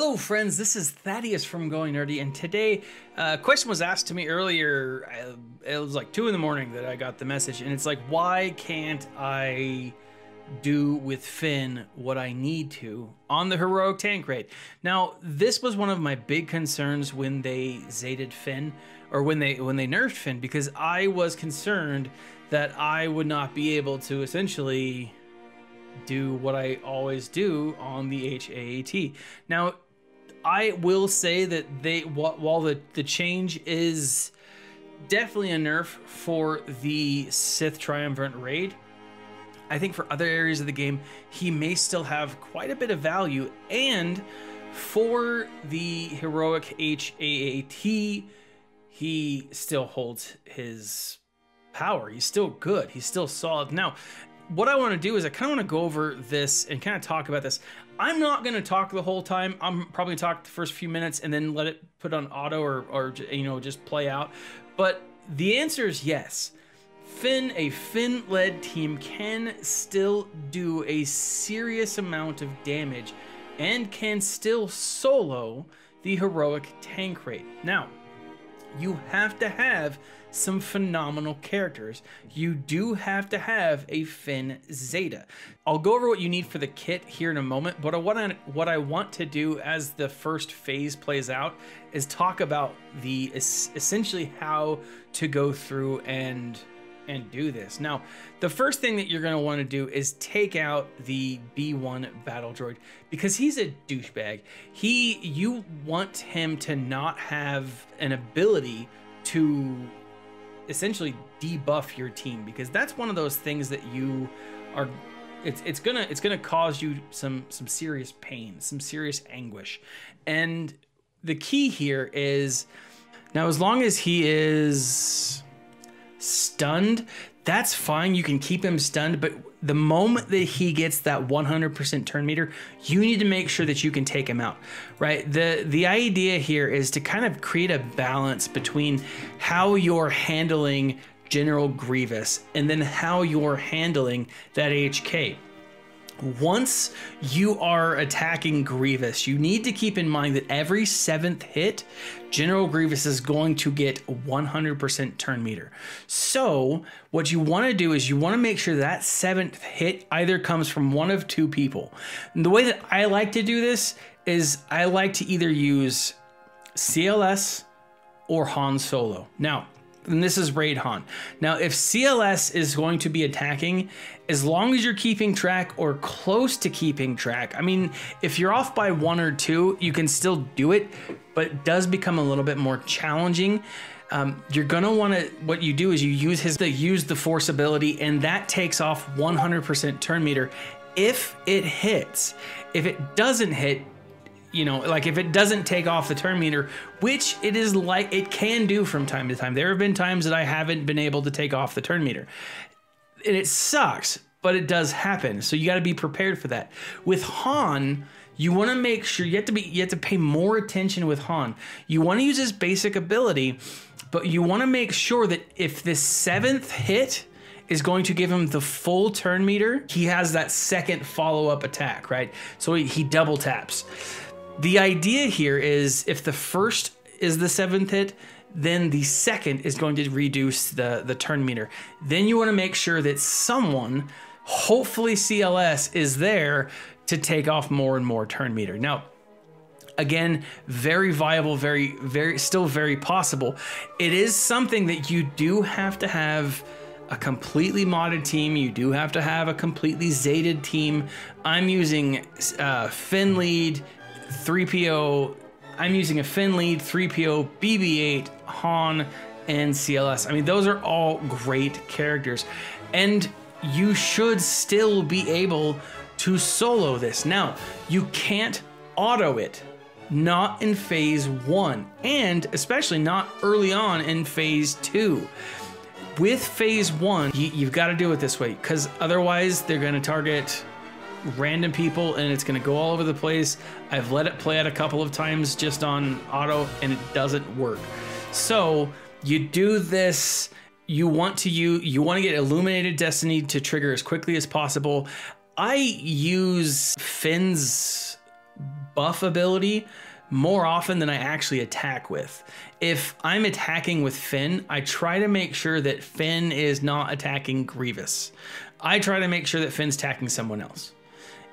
Hello friends, this is Thaddeus from Going Nerdy, and today a question was asked to me earlier. It was like 2 in the morning that I got the message, and it's like, why can't I do with Finn what I need to on the Heroic Tank Raid? Now, this was one of my big concerns when they Zated Finn, or when they nerfed Finn, because I was concerned that I would not be able to essentially do what I always do on the HAAT. Now, I will say that while the change is definitely a nerf for the Sith Triumvirate Raid, I think for other areas of the game, he may still have quite a bit of value. And for the Heroic HAAT, he still holds his power. He's still good. He's still solid. Now, what I want to do is I kind of want to go over this and kind of talk about this. I'm not going to talk the whole time. I'm probably talk the first few minutes and then let it put on auto or you know, just play out. But the answer is yes. A Finn-led team can still do a serious amount of damage and can still solo the Heroic Tank Raid. Now, you have to have some phenomenal characters. You do have to have a Finn Zeta. I'll go over what you need for the kit here in a moment, but what I want to do as the first phase plays out is talk about essentially how to go through and do this. Now, the first thing that you're going to want to do is take out the B1 battle droid, because he's a douchebag. You want him to not have an ability to essentially debuff your team, because that's one of those things that you are it's gonna cause you some serious pain, some serious anguish. And the key here is, now as long as he is stunned, that's fine. You can keep him stunned, but the moment that he gets that 100% turn meter, you need to make sure that you can take him out, right? The idea here is to kind of create a balance between how you're handling General Grievous and then how you're handling that HK. Once you are attacking Grievous, you need to keep in mind that every 7th hit, General Grievous is going to get 100% turn meter. So what you want to do is you want to make sure that 7th hit either comes from one of 2 people. And the way that I like to do this is I like to either use CLS or Han Solo. Now, and this is Raid Han. Now, if CLS is going to be attacking, as long as you're keeping track or close to keeping track, I mean, if you're off by 1 or 2, you can still do it, but it does become a little bit more challenging. You're gonna want to, what you do is you use the force ability, and that takes off 100% turn meter if it hits. If it doesn't hit, you know, like if it doesn't take off the turn meter, which it can do from time to time. There have been times that I haven't been able to take off the turn meter, and it sucks, but it does happen. So you got to be prepared for that. With Han, you want to make sure you have to pay more attention with Han. You want to use his basic ability, but you want to make sure that if this 7th hit is going to give him the full turn meter, he has that second follow-up attack, right? So he double taps. The idea here is if the first is the 7th hit, then the second is going to reduce the turn meter. Then you want to make sure that someone, hopefully CLS, is there to take off more and more turn meter. Now, again, very viable, still very possible. It is something that you do have to have a completely modded team. You do have to have a completely Zated team. I'm using Finn lead, 3PO. I'm using a Finn lead, 3PO, BB-8, Han, and CLS. I mean, those are all great characters, and you should still be able to solo this. Now, you can't auto it, not in phase 1, and especially not early on in phase 2. With phase 1, you've got to do it this way, because otherwise they're going to target random people and it's going to go all over the place. I've let it play out a couple of times just on auto and it doesn't work. So you do this, you want to get Illuminated Destiny to trigger as quickly as possible. I use Finn's buff ability more often than I actually attack with. If I'm attacking with Finn, I try to make sure that Finn is not attacking Grievous. I try to make sure that Finn's attacking someone else.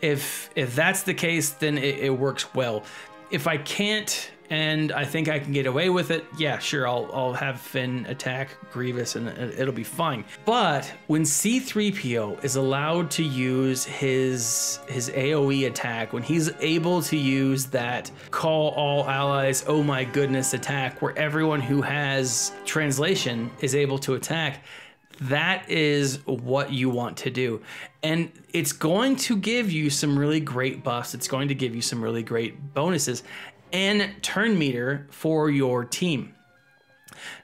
If that's the case, then it works well. If I can't, and I think I can get away with it, yeah, sure, I'll have Finn attack Grievous and it'll be fine. But when C-3PO is allowed to use his AoE attack, when he's able to use that call all allies, oh my goodness attack, where everyone who has translation is able to attack, that is what you want to do. And it's going to give you some really great buffs. It's going to give you some really great bonuses and turn meter for your team.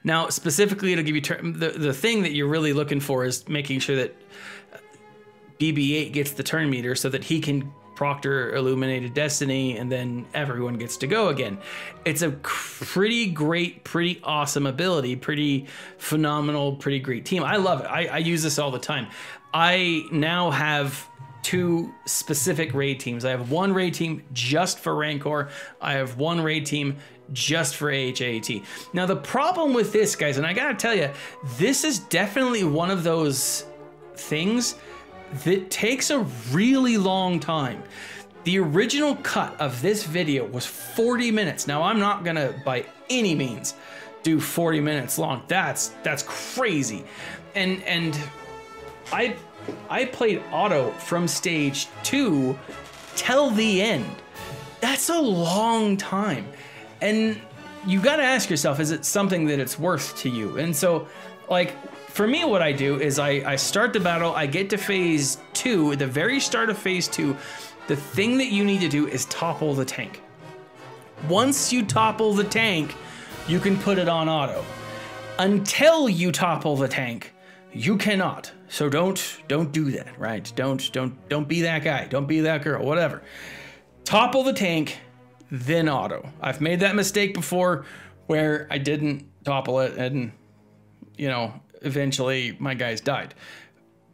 Now, specifically, it'll give you the thing that you're really looking for is making sure that BB-8 gets the turn meter so that he can proctor Illuminated Destiny and then everyone gets to go again. It's a pretty great, pretty awesome ability, pretty phenomenal, pretty great team. I love it. I use this all the time. I now have 2 specific raid teams. I have 1 raid team just for Rancor. I have 1 raid team just for HAAT. Now the problem with this, guys, and I gotta tell you, this is definitely one of those things that takes a really long time. The original cut of this video was 40 minutes. Now I'm not gonna by any means do 40 minutes long. That's crazy. And I played auto from stage 2 till the end. That's a long time. And you gotta ask yourself, is it something that it's worth to you? And so, like, for me, what I do is I start the battle, I get to phase 2, at the very start of phase 2, the thing that you need to do is topple the tank. Once you topple the tank, you can put it on auto. Until you topple the tank, you cannot. So don't do that, right? Don't be that guy. Don't be that girl, whatever. Topple the tank, then auto. I've made that mistake before where I didn't topple it and, you know, eventually my guys died.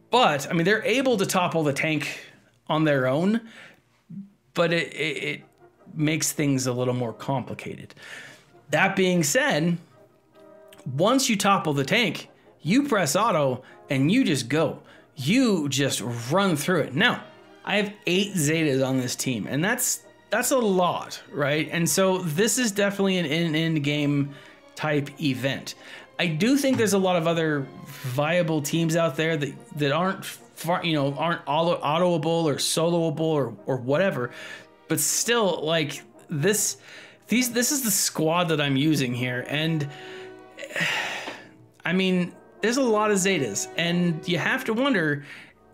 But I mean, they're able to topple the tank on their own, but it makes things a little more complicated. That being said, once you topple the tank, you press auto and you just go. You just run through it. Now, I have 8 Zetas on this team, and that's a lot, right? And so this is definitely an in-game type event. I do think there's a lot of other viable teams out there that aren't aren't autoable or soloable or whatever, but still, like, this is the squad that I'm using here, and I mean, there's a lot of Zetas, and you have to wonder,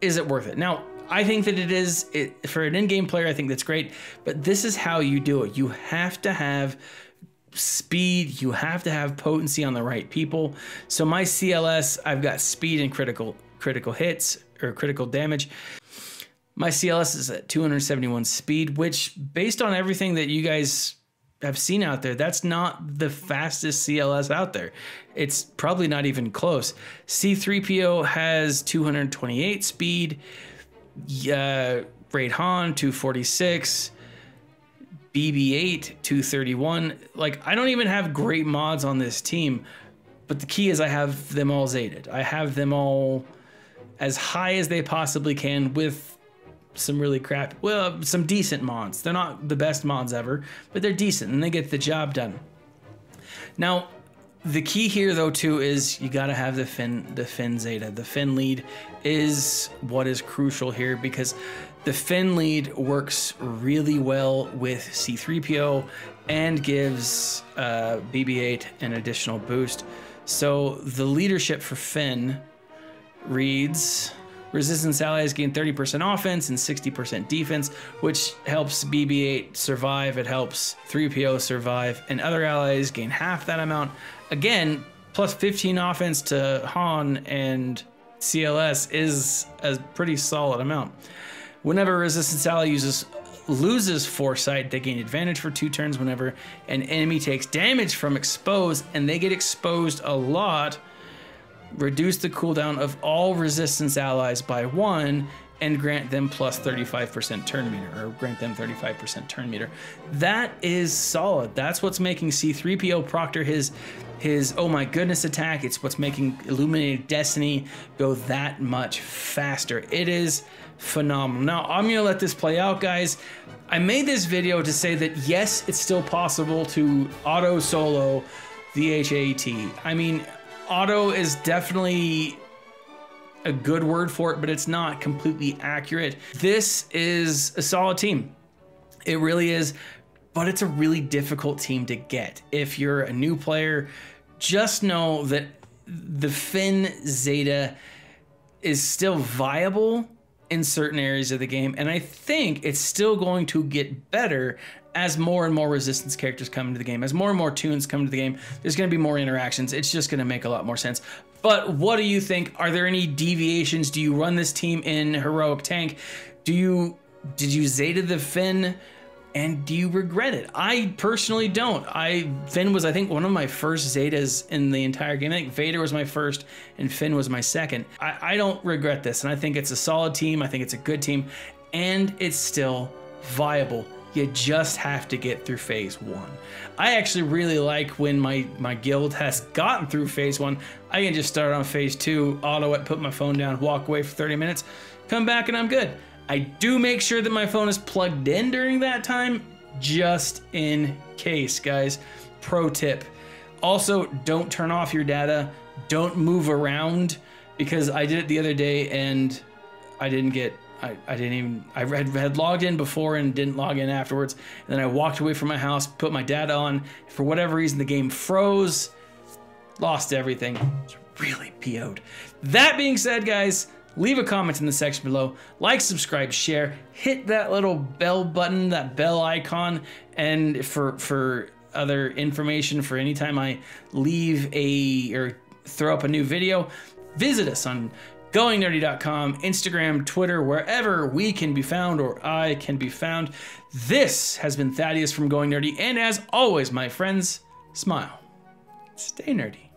is it worth it? Now, I think that it is. For an in-game player, I think that's great, but this is how you do it. You have to have speed, you have to have potency on the right people. So my CLS, I've got speed and critical hits or critical damage. My CLS is at 271 speed, which, based on everything that you guys have seen out there, that's not the fastest CLS out there. It's probably not even close. C-3PO has 228 speed, Raid Han 246, BB-8 231. Like, I don't even have great mods on this team, but the key is I have them all Zated. I have them all as high as they possibly can with some really some decent mods. They're not the best mods ever, but they're decent and they get the job done. Now, the key here though too is you gotta have the Finn Zeta. The Finn lead is what is crucial here, because the Finn lead works really well with C-3PO and gives BB-8 an additional boost. So the leadership for Finn reads: Resistance allies gain 30% offense and 60% defense, which helps BB-8 survive. It helps 3PO survive, and other allies gain half that amount. Again, plus 15 offense to Han and CLS is a pretty solid amount. Whenever a resistance ally loses foresight, they gain advantage for 2 turns. Whenever an enemy takes damage from expose, and they get exposed a lot, reduce the cooldown of all resistance allies by 1, and grant them plus 35% turn meter, or grant them 35% turn meter. That is solid. That's what's making C-3PO proctor his oh my goodness attack. It's what's making Illuminated Destiny go that much faster. It is phenomenal. Now, I'm gonna let this play out, guys. I made this video to say that yes, it's still possible to auto solo the HAAT. I mean, auto is definitely a good word for it, but it's not completely accurate. This is a solid team. It really is, but it's a really difficult team to get. If you're a new player, just know that the Finn Zeta is still viable in certain areas of the game, and I think it's still going to get better as more and more resistance characters come into the game. As more and more tunes come into the game, there's going to be more interactions. It's just going to make a lot more sense. But what do you think? Are there any deviations? Do you run this team in Heroic Tank? Did you Zeta the Finn? And do you regret it? I personally don't. Finn was, I think, one of my first Zetas in the entire game. I think Vader was my first and Finn was my second. I don't regret this, and I think it's a solid team. I think it's a good team, and it's still viable. You just have to get through phase 1. I actually really like when my guild has gotten through phase 1. I can just start on phase 2, auto it, put my phone down, walk away for 30 minutes, come back, and I'm good. I do make sure that my phone is plugged in during that time, just in case, guys. Pro tip. Also, don't turn off your data. Don't move around, because I did it the other day and I didn't get... I had logged in before and didn't log in afterwards. And then I walked away from my house, put my data on. For whatever reason, the game froze. Lost everything. It's really PO'd. That being said, guys, leave a comment in the section below. Like, subscribe, share. Hit that little bell button, that bell icon. And for other information, for anytime I leave or throw up a new video, visit us on GoingNerdy.com, Instagram, Twitter, wherever we can be found, or I can be found. This has been Thaddeus from Going Nerdy, and as always, my friends, smile, stay nerdy.